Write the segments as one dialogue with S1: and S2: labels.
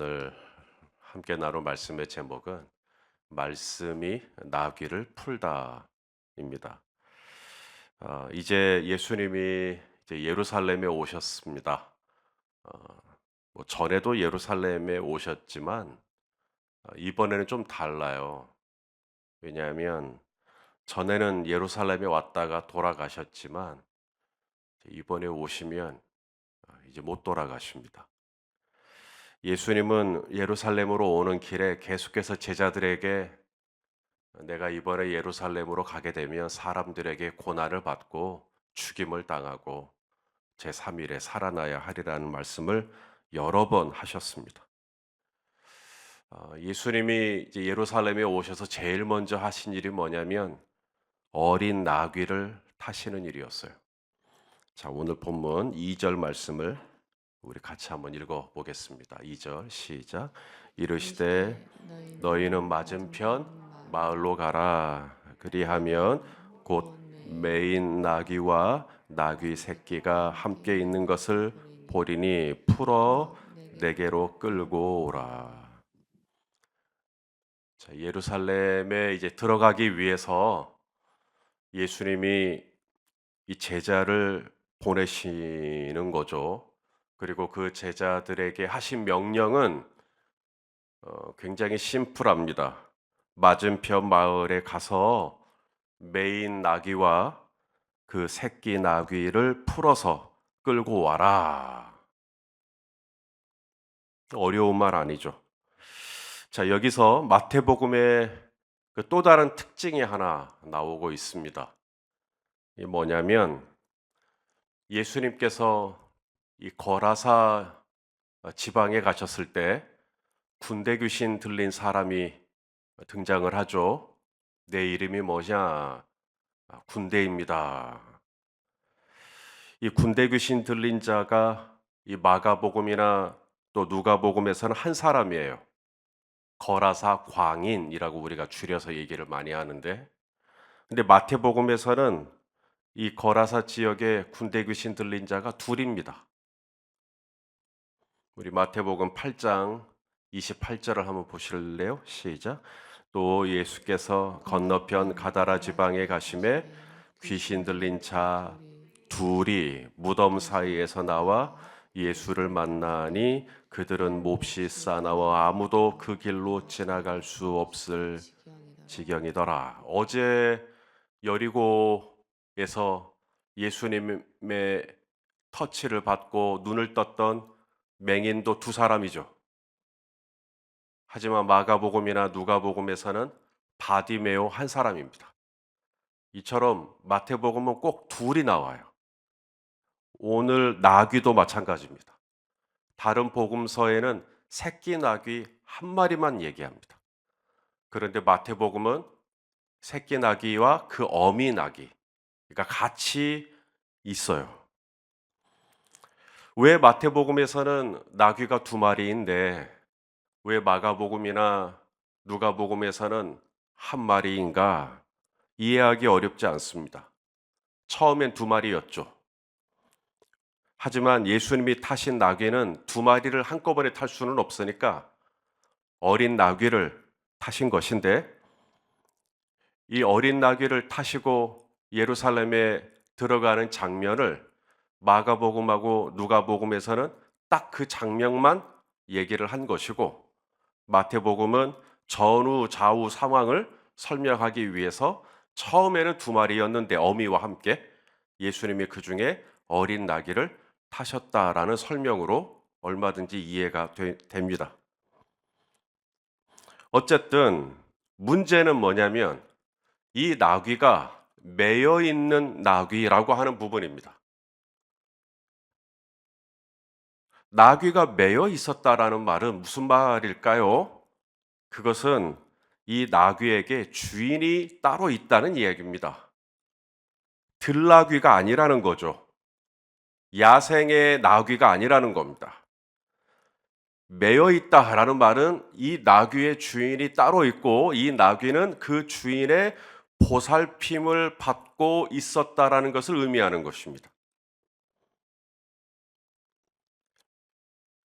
S1: 오늘 함께 나눌 말씀의 제목은 말씀이 나귀를 풀다입니다. 이제 예수님이 이제 예루살렘에 오셨습니다. 어, 뭐 전에도 예루살렘에 오셨지만 이번에는 좀 달라요. 왜냐하면 전에는 예루살렘에 왔다가 돌아가셨지만 이번에 오시면 이제 못 돌아가십니다. 예수님은 예루살렘으로 오는 길에 계속해서 제자들에게 내가 이번에 예루살렘으로 가게 되면 사람들에게 고난을 받고 죽임을 당하고 제3일에 살아나야 하리라는 말씀을 여러 번 하셨습니다. 예수님이 이제 예루살렘에 오셔서 제일 먼저 하신 일이 뭐냐면 어린 나귀를 타시는 일이었어요. 자, 오늘 본문 2절 말씀을 우리 같이 한번 읽어 보겠습니다. 2절 시작. 이르시되 너희는 맞은편 마을로 가라. 그리하면 곧 매인 나귀와 나귀 새끼가 함께 있는 것을 보리니 풀어 내게로 끌고 오라. 자, 예루살렘에 이제 들어가기 위해서 예수님이 이 제자를 보내시는 거죠. 그리고 그 제자들에게 하신 명령은 굉장히 심플합니다. 맞은편 마을에 가서 메인 나귀와 그 새끼 나귀를 풀어서 끌고 와라. 어려운 말 아니죠. 자, 여기서 마태복음의 그 또 다른 특징이 하나 나오고 있습니다. 이 뭐냐면 예수님께서 이 거라사 지방에 가셨을 때 군대 귀신 들린 사람이 등장을 하죠. 내 이름이 뭐냐? 군대입니다. 이 군대 귀신 들린 자가 이 마가복음이나 또 누가복음에서는 한 사람이에요. 거라사 광인이라고 우리가 줄여서 얘기를 많이 하는데, 근데 마태복음에서는 이 거라사 지역에 군대 귀신 들린 자가 둘입니다. 우리 마태복음 8장 28절을 한번 보실래요? 시작. 또 예수께서 건너편 가다라 지방에 가심에 귀신 들린 자 둘이 무덤 사이에서 나와 예수를 만나니 그들은 몹시 싸나워 아무도 그 길로 지나갈 수 없을 지경이더라. 어제 여리고에서 예수님의 터치를 받고 눈을 떴던 맹인도 두 사람이죠. 하지만 마가복음이나 누가복음에서는 바디메오 한 사람입니다. 이처럼 마태복음은 꼭 둘이 나와요. 오늘 나귀도 마찬가지입니다. 다른 복음서에는 새끼 나귀 한 마리만 얘기합니다. 그런데 마태복음은 새끼 나귀와 그 어미 나귀, 그러니까 같이 있어요. 왜 마태복음에서는 나귀가 두 마리인데 왜 마가복음이나 누가복음에서는 한 마리인가? 이해하기 어렵지 않습니다. 처음엔 두 마리였죠. 하지만 예수님이 타신 나귀는 두 마리를 한꺼번에 탈 수는 없으니까 어린 나귀를 타신 것인데 이 어린 나귀를 타시고 예루살렘에 들어가는 장면을 마가복음하고 누가복음에서는 딱 그 장면만 얘기를 한 것이고 마태복음은 전후 좌우 상황을 설명하기 위해서 처음에는 두 마리였는데 어미와 함께 예수님이 그 중에 어린 나귀를 타셨다라는 설명으로 얼마든지 이해가 됩니다. 어쨌든 문제는 뭐냐면 이 나귀가 매여 있는 나귀라고 하는 부분입니다. 나귀가 매여 있었다라는 말은 무슨 말일까요? 그것은 이 나귀에게 주인이 따로 있다는 이야기입니다. 들나귀가 아니라는 거죠. 야생의 나귀가 아니라는 겁니다. 매여 있다라는 말은 이 나귀의 주인이 따로 있고 이 나귀는 그 주인의 보살핌을 받고 있었다라는 것을 의미하는 것입니다.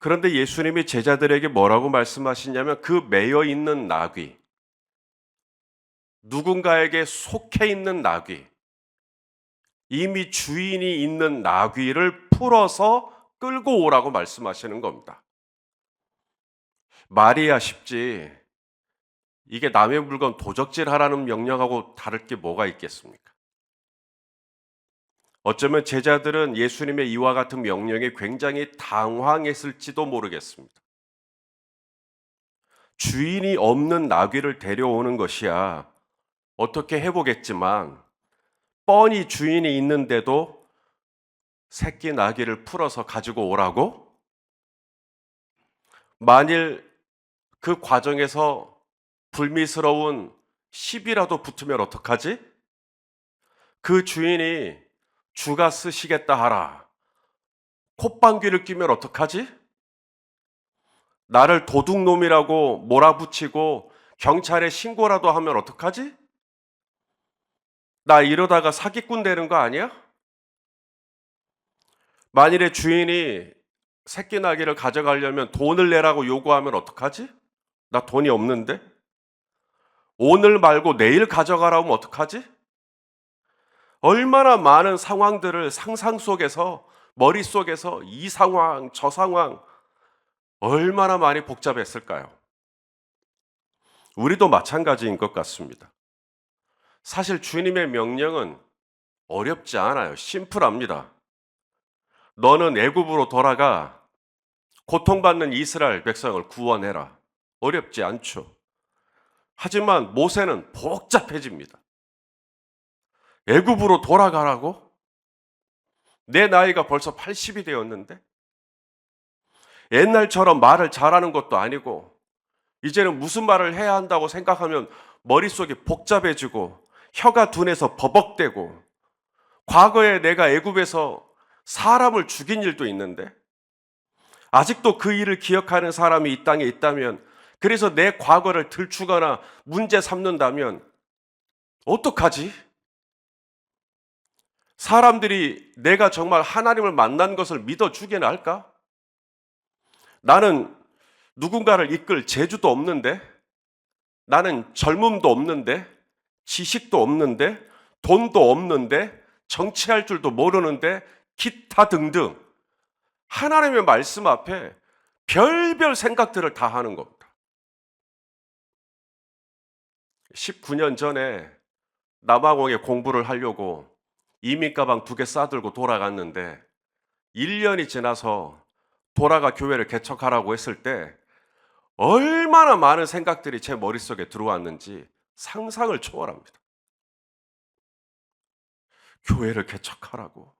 S1: 그런데 예수님이 제자들에게 뭐라고 말씀하시냐면 그 매여 있는 나귀, 누군가에게 속해 있는 나귀, 이미 주인이 있는 나귀를 풀어서 끌고 오라고 말씀하시는 겁니다. 말이야 쉽지. 이게 남의 물건 도적질 하라는 명령하고 다를 게 뭐가 있겠습니까? 어쩌면 제자들은 예수님의 이와 같은 명령에 굉장히 당황했을지도 모르겠습니다. 주인이 없는 나귀를 데려오는 것이야 어떻게 해보겠지만 뻔히 주인이 있는데도 새끼 나귀를 풀어서 가지고 오라고? 만일 그 과정에서 불미스러운 시비라도 붙으면 어떡하지? 그 주인이 주가 쓰시겠다 하라. 콧방귀를 뀌면 어떡하지? 나를 도둑놈이라고 몰아붙이고 경찰에 신고라도 하면 어떡하지? 나 이러다가 사기꾼 되는 거 아니야? 만일에 주인이 새끼 나귀를 가져가려면 돈을 내라고 요구하면 어떡하지? 나 돈이 없는데? 오늘 말고 내일 가져가라 하면 어떡하지? 얼마나 많은 상황들을 상상 속에서, 머릿속에서 이 상황, 저 상황, 얼마나 많이 복잡했을까요? 우리도 마찬가지인 것 같습니다. 사실 주님의 명령은 어렵지 않아요. 심플합니다. 너는 애굽으로 돌아가 고통받는 이스라엘 백성을 구원해라. 어렵지 않죠. 하지만 모세는 복잡해집니다. 애굽으로 돌아가라고? 내 나이가 벌써 80이 되었는데 옛날처럼 말을 잘하는 것도 아니고 이제는 무슨 말을 해야 한다고 생각하면 머릿속이 복잡해지고 혀가 둔해서 버벅대고 과거에 내가 애굽에서 사람을 죽인 일도 있는데 아직도 그 일을 기억하는 사람이 이 땅에 있다면 그래서 내 과거를 들추거나 문제 삼는다면 어떡하지? 사람들이 내가 정말 하나님을 만난 것을 믿어주게나 할까? 나는 누군가를 이끌 재주도 없는데 나는 젊음도 없는데 지식도 없는데 돈도 없는데 정치할 줄도 모르는데 기타 등등 하나님의 말씀 앞에 별별 생각들을 다 하는 겁니다. 19년 전에 남아공에 공부를 하려고 이민가방 2개 싸들고 돌아갔는데 1년이 지나서 돌아가 교회를 개척하라고 했을 때 얼마나 많은 생각들이 제 머릿속에 들어왔는지 상상을 초월합니다. 교회를 개척하라고.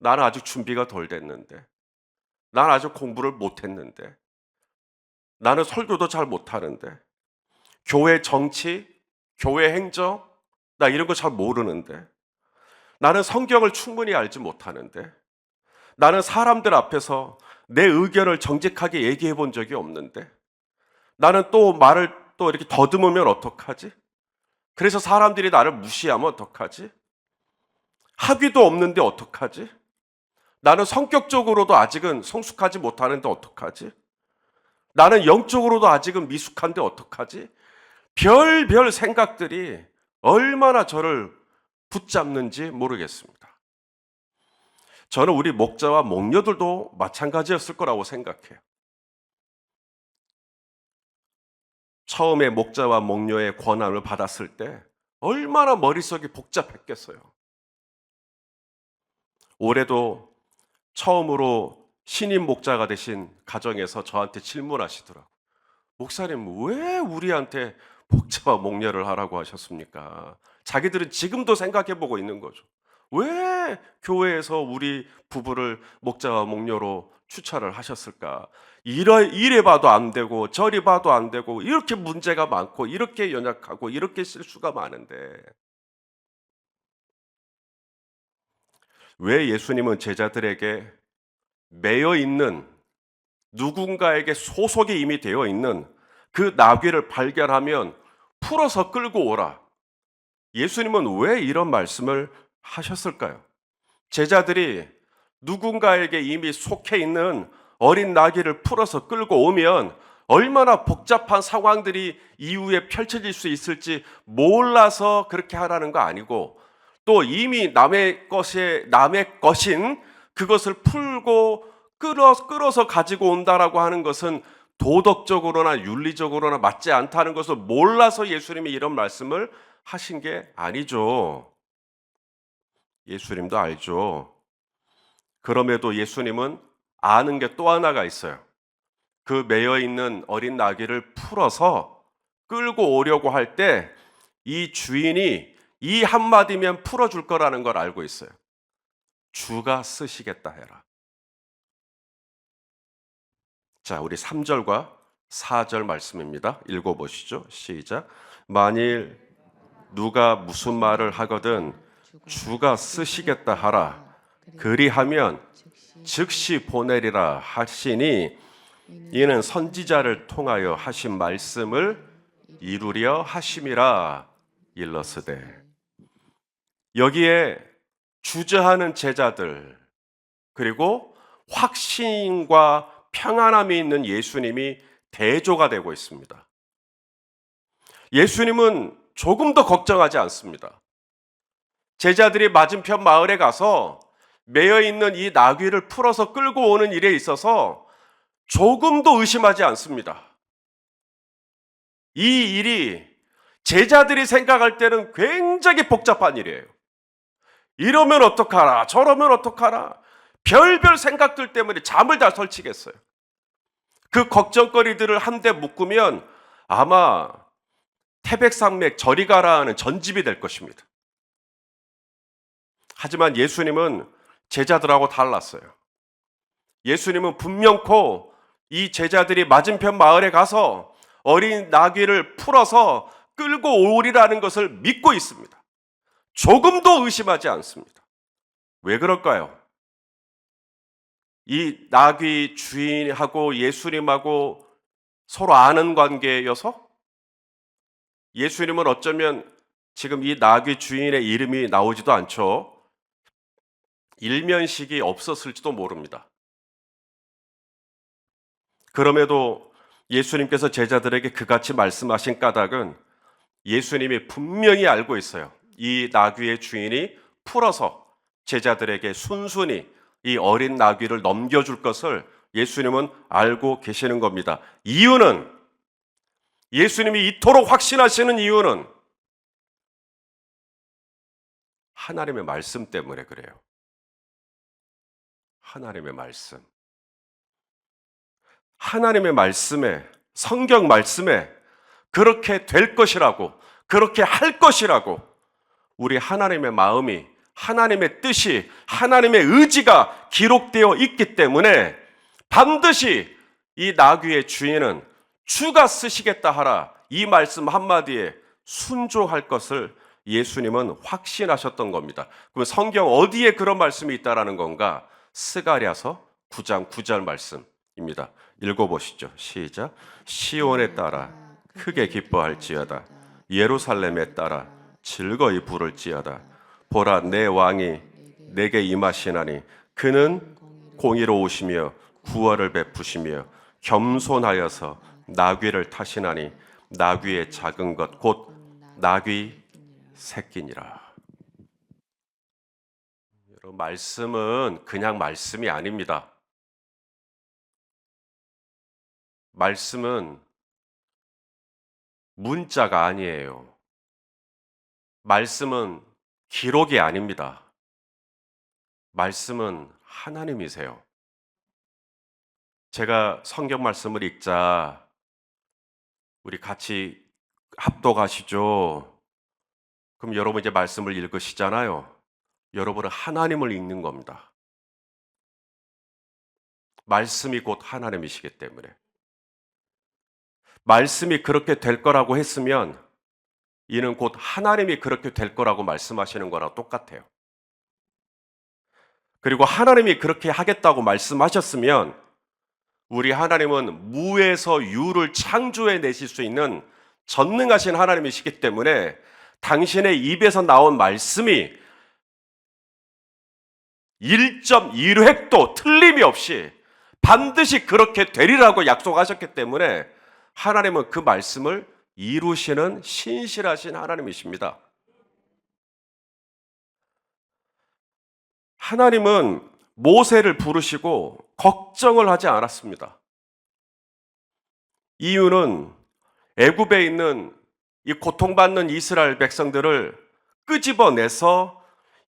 S1: 나는 아직 준비가 덜 됐는데 나는 아직 공부를 못했는데 나는 설교도 잘 못하는데 교회 정치, 교회 행정 나 이런 거 잘 모르는데 나는 성경을 충분히 알지 못하는데 나는 사람들 앞에서 내 의견을 정직하게 얘기해 본 적이 없는데 나는 또 말을 또 이렇게 더듬으면 어떡하지? 그래서 사람들이 나를 무시하면 어떡하지? 학위도 없는데 어떡하지? 나는 성격적으로도 아직은 성숙하지 못하는데 어떡하지? 나는 영적으로도 아직은 미숙한데 어떡하지? 별별 생각들이 얼마나 저를 붙잡는지 모르겠습니다. 저는 우리 목자와 목녀들도 마찬가지였을 거라고 생각해요. 처음에 목자와 목녀의 권한을 받았을 때 얼마나 머릿속이 복잡했겠어요. 올해도 처음으로 신임 목자가 되신 가정에서 저한테 질문하시더라고요. 목사님, 왜 우리한테 목자와 목녀를 하라고 하셨습니까? 자기들은 지금도 생각해보고 있는 거죠. 왜 교회에서 우리 부부를 목자와 목녀로 추천을 하셨을까? 이래 봐도 안 되고 저리 봐도 안 되고 이렇게 문제가 많고 이렇게 연약하고 이렇게 실수가 많은데 왜 예수님은 제자들에게 매여 있는 누군가에게 소속이 이미 되어 있는 그 나귀를 발견하면 풀어서 끌고 오라. 예수님은 왜 이런 말씀을 하셨을까요? 제자들이 누군가에게 이미 속해 있는 어린 나귀를 풀어서 끌고 오면 얼마나 복잡한 상황들이 이후에 펼쳐질 수 있을지 몰라서 그렇게 하라는 거 아니고, 또 이미 남의 것인 그것을 풀고 끌어서 가지고 온다라고 하는 것은 도덕적으로나 윤리적으로나 맞지 않다는 것을 몰라서 예수님이 이런 말씀을 하신 게 아니죠. 예수님도 알죠. 그럼에도 예수님은 아는 게 또 하나가 있어요. 그 매여 있는 어린 나귀를 풀어서 끌고 오려고 할 때 이 주인이 이 한마디면 풀어줄 거라는 걸 알고 있어요. 주가 쓰시겠다 해라. 자, 우리 3절과 4절 말씀입니다. 읽어보시죠. 시작. 만일 누가 무슨 말을 하거든 주가 쓰시겠다 하라. 그리하면 즉시 보내리라 하시니 이는 선지자를 통하여 하신 말씀을 이루려 하심이라. 일러스되. 여기에 주저하는 제자들, 그리고 확신과 평안함이 있는 예수님이 대조가 되고 있습니다. 예수님은 조금 더 걱정하지 않습니다. 제자들이 맞은편 마을에 가서 매여 있는 이 나귀를 풀어서 끌고 오는 일에 있어서 조금도 의심하지 않습니다. 이 일이 제자들이 생각할 때는 굉장히 복잡한 일이에요. 이러면 어떡하라, 저러면 어떡하라, 별별 생각들 때문에 잠을 다 설치겠어요. 그 걱정거리들을 한데 묶으면 아마 태백산맥 저리 가라 하는 전집이 될 것입니다. 하지만 예수님은 제자들하고 달랐어요. 예수님은 분명코 이 제자들이 맞은편 마을에 가서 어린 나귀를 풀어서 끌고 오리라는 것을 믿고 있습니다. 조금도 의심하지 않습니다. 왜 그럴까요? 이 나귀 주인하고 예수님하고 서로 아는 관계여서? 예수님은 어쩌면 지금 이 나귀 주인의 이름이 나오지도 않죠. 일면식이 없었을지도 모릅니다. 그럼에도 예수님께서 제자들에게 그같이 말씀하신 까닭은 예수님이 분명히 알고 있어요. 이 나귀의 주인이 풀어서 제자들에게 순순히 이 어린 나귀를 넘겨줄 것을 예수님은 알고 계시는 겁니다. 이유는, 예수님이 이토록 확신하시는 이유는 하나님의 말씀 때문에 그래요. 하나님의 말씀. 하나님의 말씀에, 성경 말씀에 그렇게 될 것이라고, 그렇게 할 것이라고 우리 하나님의 마음이, 하나님의 뜻이, 하나님의 의지가 기록되어 있기 때문에 반드시 이 나귀의 주인은 주가 쓰시겠다 하라, 이 말씀 한마디에 순종할 것을 예수님은 확신하셨던 겁니다. 그럼 성경 어디에 그런 말씀이 있다라는 건가? 스가랴서 9장 9절 말씀입니다. 읽어보시죠. 시작. 시온에 따라 크게 기뻐할지어다. 예루살렘에 따라 즐거이 부를지어다. 보라, 내 왕이 내게 임하시나니 그는 공의로우시며 구원을 베푸시며 겸손하여서 나귀를 타시나니 나귀의 작은 것 곧 나귀 새끼니라. 여러분, 말씀은 그냥 말씀이 아닙니다. 말씀은 문자가 아니에요. 말씀은 기록이 아닙니다. 말씀은 하나님이세요. 제가 성경 말씀을 읽자, 우리 같이 합독하시죠. 그럼 여러분 이제 말씀을 읽으시잖아요. 여러분은 하나님을 읽는 겁니다. 말씀이 곧 하나님이시기 때문에. 말씀이 그렇게 될 거라고 했으면 이는 곧 하나님이 그렇게 될 거라고 말씀하시는 거랑 똑같아요. 그리고 하나님이 그렇게 하겠다고 말씀하셨으면 우리 하나님은 무에서 유를 창조해 내실 수 있는 전능하신 하나님이시기 때문에 당신의 입에서 나온 말씀이 1.1획도 틀림이 없이 반드시 그렇게 되리라고 약속하셨기 때문에 하나님은 그 말씀을 이루시는 신실하신 하나님이십니다. 하나님은 모세를 부르시고 걱정을 하지 않았습니다. 이유는 애굽에 있는 이 고통받는 이스라엘 백성들을 끄집어내서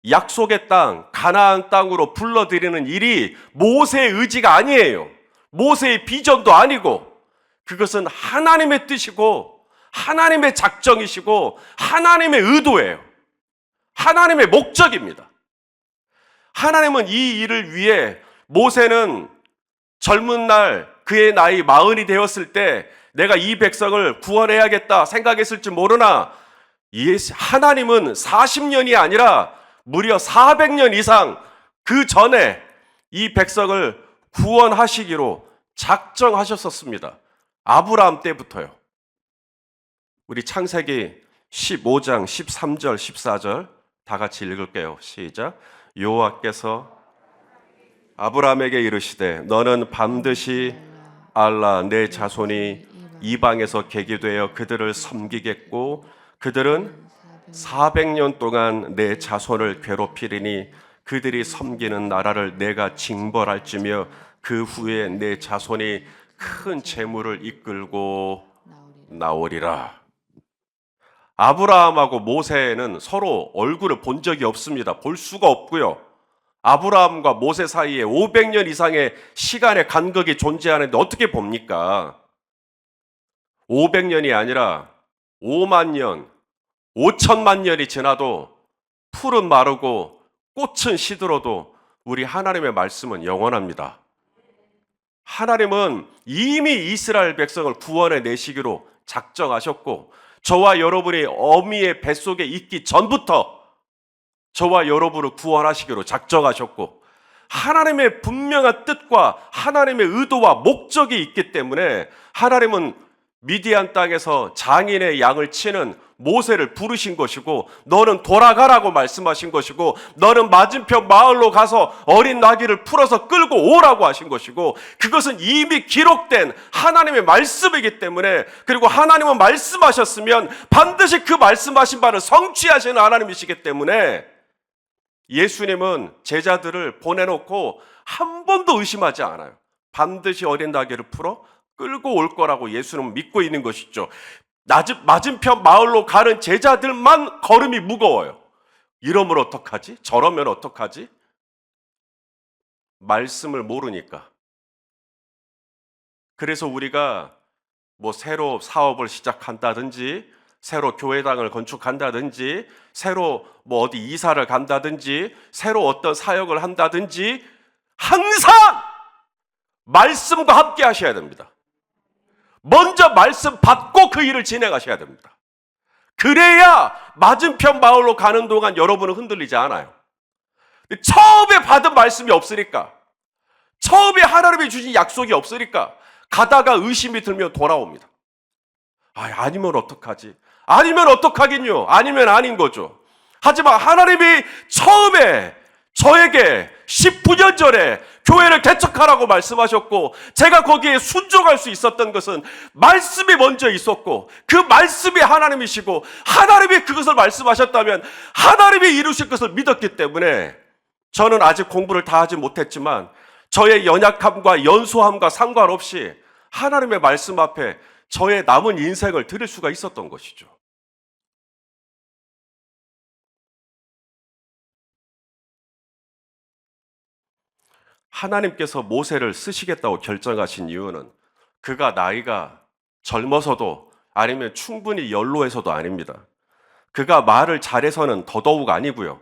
S1: 약속의 땅, 가나안 땅으로 불러들이는 일이 모세의 의지가 아니에요. 모세의 비전도 아니고 그것은 하나님의 뜻이고 하나님의 작정이시고 하나님의 의도예요. 하나님의 목적입니다. 하나님은 이 일을 위해 모세는 젊은 날 그의 나이 40이 되었을 때 내가 이 백성을 구원해야겠다 생각했을지 모르나 하나님은 40년이 아니라 무려 400년 이상 그 전에 이 백성을 구원하시기로 작정하셨었습니다. 아브라함 때부터요. 우리 창세기 15장 13절 14절 다 같이 읽을게요. 시작. 여호와께서 아브라함에게 이르시되 너는 반드시 알라 내 자손이 이방에서 계기되어 그들을 섬기겠고 그들은 400년 동안 내 자손을 괴롭히리니 그들이 섬기는 나라를 내가 징벌할지며 그 후에 내 자손이 큰 재물을 이끌고 나오리라. 아브라함하고 모세는 서로 얼굴을 본 적이 없습니다. 볼 수가 없고요. 아브라함과 모세 사이에 500년 이상의 시간의 간격이 존재하는데 어떻게 봅니까? 500년이 아니라 5만 년, 5천만 년이 지나도 풀은 마르고 꽃은 시들어도 우리 하나님의 말씀은 영원합니다. 하나님은 이미 이스라엘 백성을 구원해 내시기로 작정하셨고 저와 여러분이 어미의 뱃속에 있기 전부터 저와 여러분을 구원하시기로 작정하셨고 하나님의 분명한 뜻과 하나님의 의도와 목적이 있기 때문에 하나님은 미디안 땅에서 장인의 양을 치는 모세를 부르신 것이고 너는 돌아가라고 말씀하신 것이고 너는 맞은편 마을로 가서 어린 나귀를 풀어서 끌고 오라고 하신 것이고 그것은 이미 기록된 하나님의 말씀이기 때문에 그리고 하나님은 말씀하셨으면 반드시 그 말씀하신 바를 성취하시는 하나님이시기 때문에 예수님은 제자들을 보내놓고 한 번도 의심하지 않아요. 반드시 어린 나귀를 풀어 끌고 올 거라고 예수는 믿고 있는 것이죠. 맞은편 마을로 가는 제자들만 걸음이 무거워요. 이러면 어떡하지? 저러면 어떡하지? 말씀을 모르니까. 그래서 우리가 뭐 새로 사업을 시작한다든지 새로 교회당을 건축한다든지 새로 뭐 어디 이사를 간다든지 새로 어떤 사역을 한다든지 항상 말씀과 함께 하셔야 됩니다. 먼저 말씀 받고 그 일을 진행하셔야 됩니다. 그래야 맞은편 마을로 가는 동안 여러분은 흔들리지 않아요. 처음에 받은 말씀이 없으니까 처음에 하나님이 주신 약속이 없으니까 가다가 의심이 들면 돌아옵니다. 아니면 어떡하지? 아니면 어떡하긴요? 아니면 아닌 거죠. 하지만 하나님이 처음에 저에게 19년 전에 교회를 개척하라고 말씀하셨고 제가 거기에 순종할 수 있었던 것은 말씀이 먼저 있었고 그 말씀이 하나님이시고 하나님이 그것을 말씀하셨다면 하나님이 이루실 것을 믿었기 때문에 저는 아직 공부를 다 하지 못했지만 저의 연약함과 연소함과 상관없이 하나님의 말씀 앞에 저의 남은 인생을 드릴 수가 있었던 것이죠. 하나님께서 모세를 쓰시겠다고 결정하신 이유는 그가 나이가 젊어서도 아니면 충분히 연로해서도 아닙니다. 그가 말을 잘해서는 더더욱 아니고요.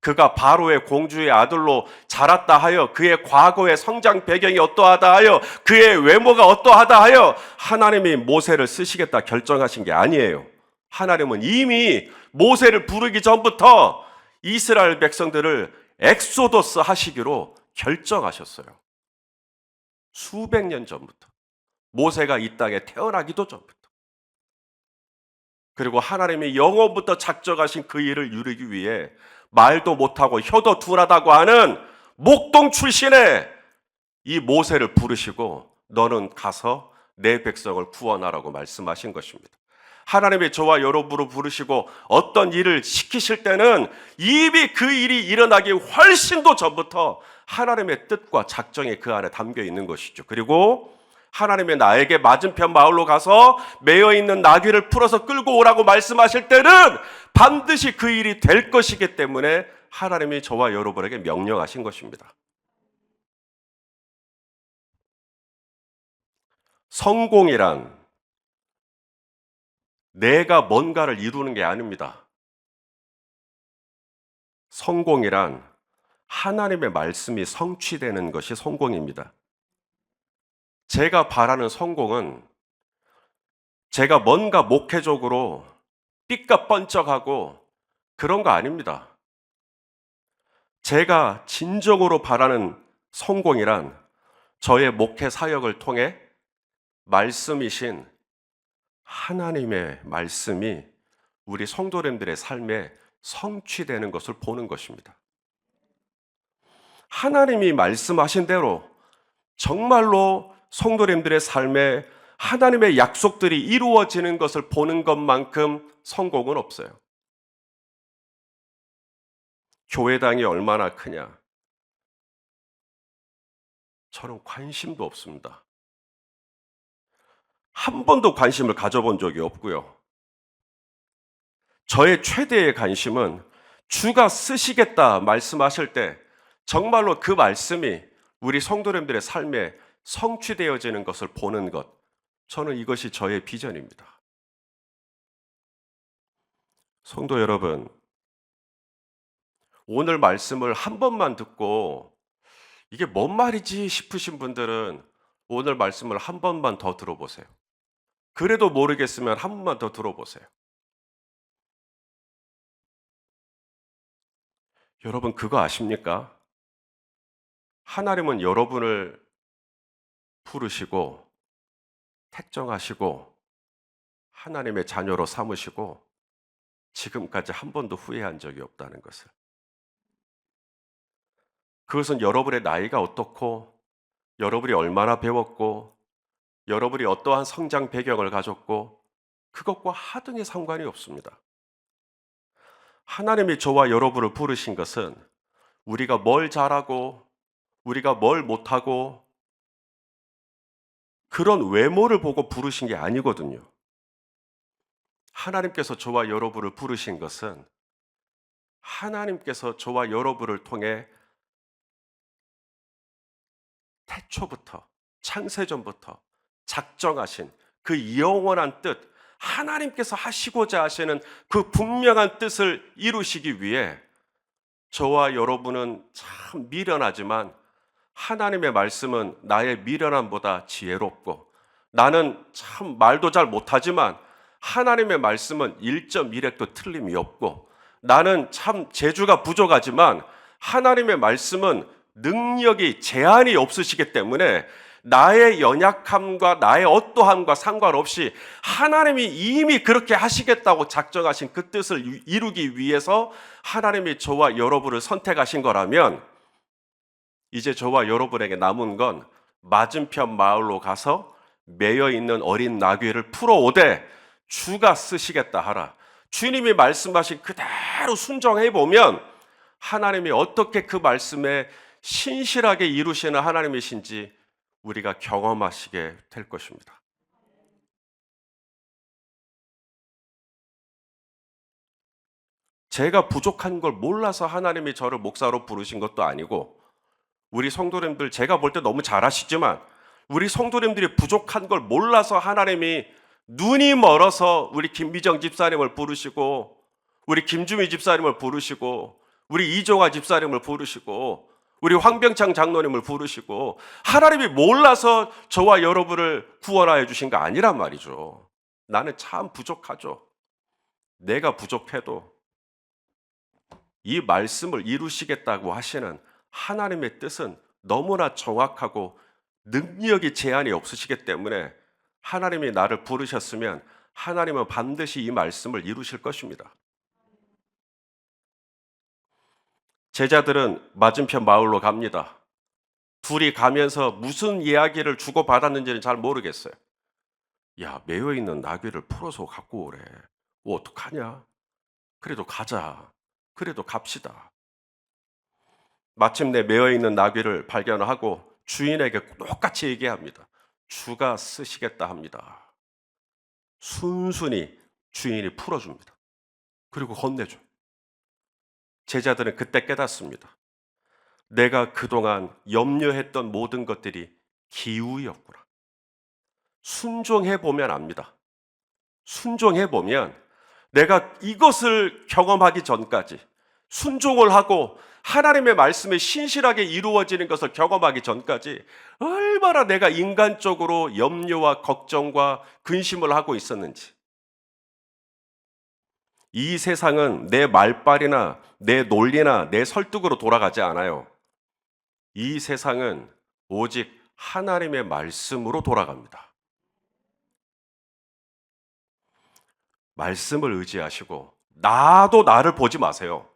S1: 그가 바로의 공주의 아들로 자랐다 하여 그의 과거의 성장 배경이 어떠하다 하여 그의 외모가 어떠하다 하여 하나님이 모세를 쓰시겠다 결정하신 게 아니에요. 하나님은 이미 모세를 부르기 전부터 이스라엘 백성들을 엑소더스 하시기로 결정하셨어요. 수백 년 전부터. 모세가 이 땅에 태어나기도 전부터. 그리고 하나님이 영원부터 작정하신 그 일을 이루기 위해 말도 못하고 혀도 둔하다고 하는 목동 출신의 이 모세를 부르시고 너는 가서 내 백성을 구원하라고 말씀하신 것입니다. 하나님의 저와 여러분을 부르시고 어떤 일을 시키실 때는 이미 그 일이 일어나기 훨씬 더 전부터 하나님의 뜻과 작정이 그 안에 담겨 있는 것이죠. 그리고 하나님의 나에게 맞은편 마을로 가서 매여 있는 나귀를 풀어서 끌고 오라고 말씀하실 때는 반드시 그 일이 될 것이기 때문에 하나님이 저와 여러분에게 명령하신 것입니다. 성공이란 내가 뭔가를 이루는 게 아닙니다. 성공이란 하나님의 말씀이 성취되는 것이 성공입니다. 제가 바라는 성공은 제가 뭔가 목회적으로 삐까뻔쩍하고 그런 거 아닙니다. 제가 진정으로 바라는 성공이란 저의 목회 사역을 통해 말씀이신 하나님의 말씀이 우리 성도님들의 삶에 성취되는 것을 보는 것입니다. 하나님이 말씀하신 대로 정말로 성도님들의 삶에 하나님의 약속들이 이루어지는 것을 보는 것만큼 성공은 없어요. 교회당이 얼마나 크냐? 저는 관심도 없습니다. 한 번도 관심을 가져본 적이 없고요. 저의 최대의 관심은 주가 쓰시겠다 말씀하실 때 정말로 그 말씀이 우리 성도님들의 삶에 성취되어지는 것을 보는 것. 저는 이것이 저의 비전입니다. 성도 여러분, 오늘 말씀을 한 번만 듣고 이게 뭔 말이지 싶으신 분들은 오늘 말씀을 한 번만 더 들어보세요. 그래도 모르겠으면 한 번만 더 들어보세요. 여러분 그거 아십니까? 하나님은 여러분을 부르시고 택정하시고 하나님의 자녀로 삼으시고 지금까지 한 번도 후회한 적이 없다는 것을. 그것은 여러분의 나이가 어떻고 여러분이 얼마나 배웠고 여러분이 어떠한 성장 배경을 가졌고 그것과 하등의 상관이 없습니다. 하나님이 저와 여러분을 부르신 것은 우리가 뭘 잘하고 우리가 뭘 못하고 그런 외모를 보고 부르신 게 아니거든요. 하나님께서 저와 여러분을 부르신 것은 하나님께서 저와 여러분을 통해 태초부터 창세전부터 작정하신 그 영원한 뜻, 하나님께서 하시고자 하시는 그 분명한 뜻을 이루시기 위해 저와 여러분은 참 미련하지만 하나님의 말씀은 나의 미련함보다 지혜롭고 나는 참 말도 잘 못하지만 하나님의 말씀은 1.1획도 틀림이 없고 나는 참 재주가 부족하지만 하나님의 말씀은 능력이 제한이 없으시기 때문에 나의 연약함과 나의 어떠함과 상관없이 하나님이 이미 그렇게 하시겠다고 작정하신 그 뜻을 이루기 위해서 하나님이 저와 여러분을 선택하신 거라면 이제 저와 여러분에게 남은 건 맞은편 마을로 가서 매여 있는 어린 나귀를 풀어오되 주가 쓰시겠다 하라. 주님이 말씀하신 그대로 순종해 보면 하나님이 어떻게 그 말씀에 신실하게 이루시는 하나님이신지 우리가 경험하시게 될 것입니다. 제가 부족한 걸 몰라서 하나님이 저를 목사로 부르신 것도 아니고 우리 성도님들 제가 볼 때 너무 잘하시지만 우리 성도님들이 부족한 걸 몰라서 하나님이 눈이 멀어서 우리 김미정 집사님을 부르시고 우리 김주미 집사님을 부르시고 우리 이종화 집사님을 부르시고 우리 황병창 장로님을 부르시고 하나님이 몰라서 저와 여러분을 구원하여 주신 거 아니란 말이죠. 나는 참 부족하죠. 내가 부족해도 이 말씀을 이루시겠다고 하시는 하나님의 뜻은 너무나 정확하고 능력이 제한이 없으시기 때문에 하나님이 나를 부르셨으면 하나님은 반드시 이 말씀을 이루실 것입니다. 제자들은 맞은편 마을로 갑니다. 둘이 가면서 무슨 이야기를 주고받았는지는 잘 모르겠어요. 야, 매여 있는 나귀를 풀어서 갖고 오래. 어떡하냐? 그래도 가자. 그래도 갑시다. 마침내 매여 있는 나귀를 발견하고 주인에게 똑같이 얘기합니다. 주가 쓰시겠다 합니다. 순순히 주인이 풀어줍니다. 그리고 건네줘. 제자들은 그때 깨닫습니다. 내가 그동안 염려했던 모든 것들이 기우였구나. 순종해보면 압니다. 순종해보면 내가 이것을 경험하기 전까지, 순종을 하고 하나님의 말씀이 신실하게 이루어지는 것을 경험하기 전까지 얼마나 내가 인간적으로 염려와 걱정과 근심을 하고 있었는지. 이 세상은 내 말빨이나 내 논리나 내 설득으로 돌아가지 않아요. 이 세상은 오직 하나님의 말씀으로 돌아갑니다. 말씀을 의지하시고 나도 나를 보지 마세요.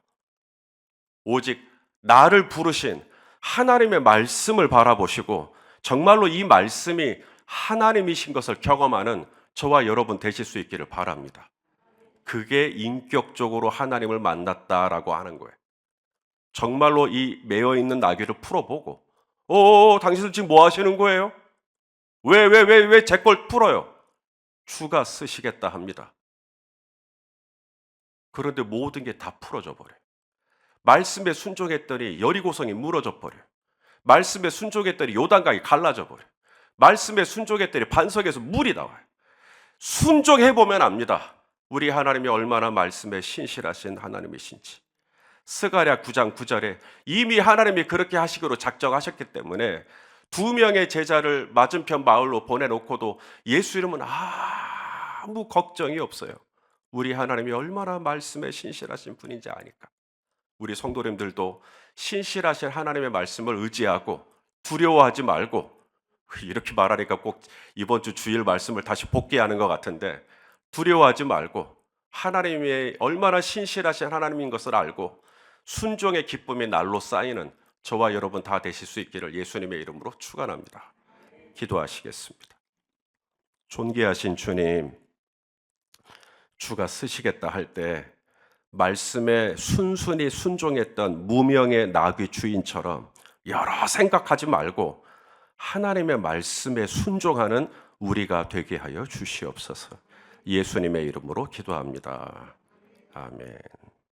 S1: 오직 나를 부르신 하나님의 말씀을 바라보시고 정말로 이 말씀이 하나님이신 것을 경험하는 저와 여러분 되실 수 있기를 바랍니다. 그게 인격적으로 하나님을 만났다라고 하는 거예요. 정말로 이 매여있는 나귀를 풀어보고 당신들 지금 뭐 하시는 거예요? 왜 제 걸 풀어요? 주가 쓰시겠다 합니다. 그런데 모든 게 다 풀어져 버려요. 말씀에 순종했더니 여리고성이 무너져 버려요. 말씀에 순종했더니 요단강이 갈라져 버려요. 말씀에 순종했더니 반석에서 물이 나와요. 순종해보면 압니다. 우리 하나님이 얼마나 말씀에 신실하신 하나님이신지. 스가랴 9장 9절에 이미 하나님이 그렇게 하시기로 작정하셨기 때문에 2명의 제자를 맞은편 마을로 보내놓고도 예수 이름은 아무 걱정이 없어요. 우리 하나님이 얼마나 말씀에 신실하신 분인지 아니까. 우리 성도님들도 신실하신 하나님의 말씀을 의지하고 두려워하지 말고, 이렇게 말하니까 꼭 이번 주 주일 말씀을 다시 복귀하는 것 같은데, 두려워하지 말고 하나님이 얼마나 신실하신 하나님인 것을 알고 순종의 기쁨이 날로 쌓이는 저와 여러분 다 되실 수 있기를 예수님의 이름으로 축원합니다. 기도하시겠습니다. 존귀하신 주님, 주가 쓰시겠다 할 때 말씀에 순순히 순종했던 무명의 나귀 주인처럼 여러 생각하지 말고 하나님의 말씀에 순종하는 우리가 되게 하여 주시옵소서. 예수님의 이름으로 기도합니다. 아멘.